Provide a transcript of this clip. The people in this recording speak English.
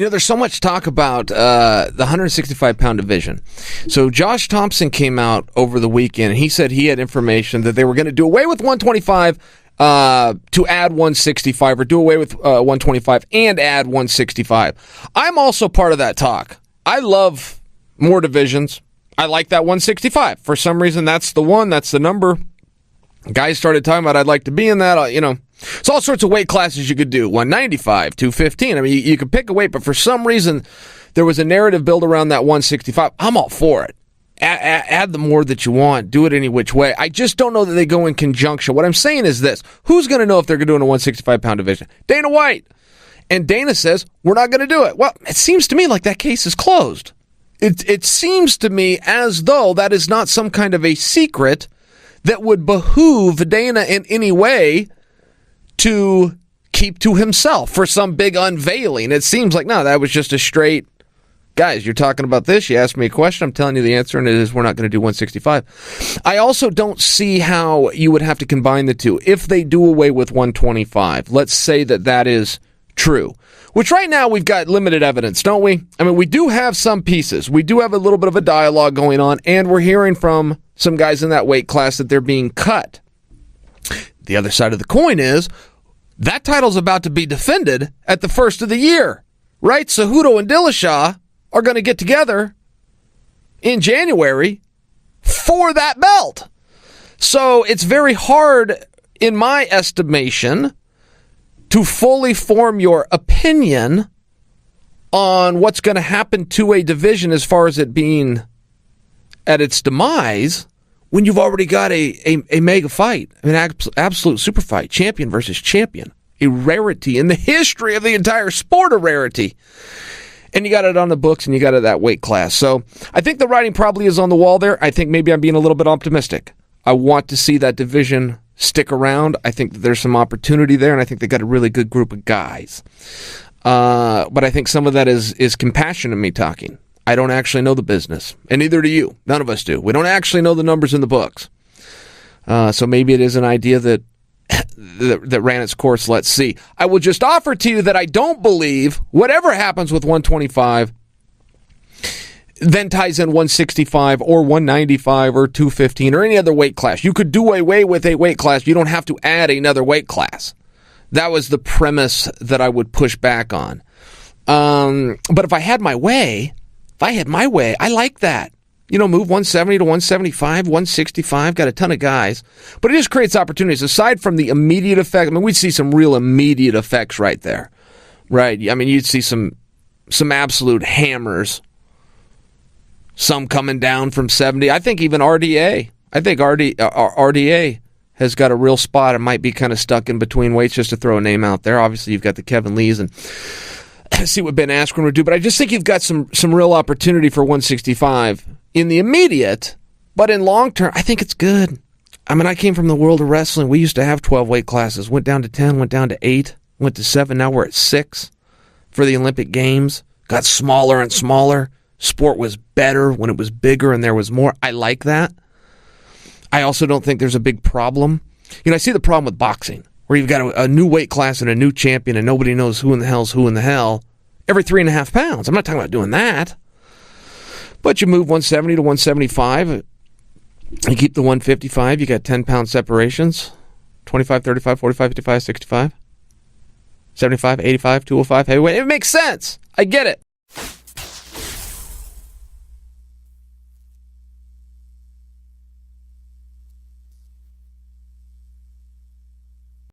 You know, there's so much talk about the 165-pound division. So Josh Thompson came out over the weekend, and he said he had information that they were going to do away with 125 to add 165, or do away with 125 and add 165. I'm also part of that talk. I love more divisions. I like that 165. For some reason, that's the one. That's the number. Guys started talking about I'd like to be in that, you know. It's all sorts of weight classes you could do. 195, 215. I mean, you could pick a weight, but for some reason, there was a narrative built around that 165. I'm all for it. Add the more that you want. Do it any which way. I just don't know that they go in conjunction. What I'm saying is this. Who's going to know if they're doing a 165-pound division? Dana White. And Dana says, we're not going to do it. Well, it seems to me like that case is closed. It seems to me as though that is not some kind of a secret that would behoove Dana in any way to keep to himself for some big unveiling. It seems like, no, that was just a straight, guys, you're talking about this, you asked me a question, I'm telling you the answer, and it is we're not going to do 165. I also don't see how you would have to combine the two. If they do away with 125, let's say that that is true, which right now we've got limited evidence, don't we? I mean, we do have some pieces. We do have a little bit of a dialogue going on, and we're hearing from some guys in that weight class that they're being cut. The other side of the coin is that title's about to be defended at the first of the year, right? Cejudo and Dillashaw are going to get together in January for that belt. So it's very hard, in my estimation, to fully form your opinion on what's going to happen to a division as far as it being at its demise when you've already got a mega fight, an absolute super fight, champion versus champion, a rarity in the history of the entire sport, a rarity. And you got it on the books, and you got it at that weight class. So I think the writing probably is on the wall there. I think maybe I'm being a little bit optimistic. I want to see that division stick around. I think that there's some opportunity there, and I think they got a really good group of guys. But I think some of that is compassion in me talking. I don't actually know the business, and neither do you. None of us do. We don't actually know the numbers in the books. So maybe it is an idea that ran its course. Let's see. I will just offer to you that I don't believe whatever happens with 125 then ties in 165 or 195 or 215 or any other weight class. You could do away with a weight class. You don't have to add another weight class. That was the premise that I would push back on. But if I had my way, I like that. You know, move 170 to 175, 165, got a ton of guys. But it just creates opportunities. Aside from the immediate effect, I mean, we'd see some real immediate effects right there. Right? I mean, you'd see some absolute hammers. Some coming down from 70. I think even RDA. I think RDA has got a real spot. It might be kind of stuck in between weights, just to throw a name out there. Obviously, you've got the Kevin Lees and see what Ben Askren would do. But I just think you've got some real opportunity for 165 in the immediate. But in long term, I think it's good. I mean, I came from the world of wrestling. We used to have 12 weight classes. Went down to 10, went down to 8, went to 7. Now we're at 6 for the Olympic Games. Got smaller and smaller. Sport was better when it was bigger and there was more. I like that. I also don't think there's a big problem. You know, I see the problem with boxing, where you've got a new weight class and a new champion and nobody knows who in the hell's who in the hell every 3.5 pounds. I'm not talking about doing that. But you move 170 to 175. You keep the 155. You got 10-pound separations. 25, 35, 45, 55, 65. 75, 85, 205. Heavyweight. It makes sense. I get it.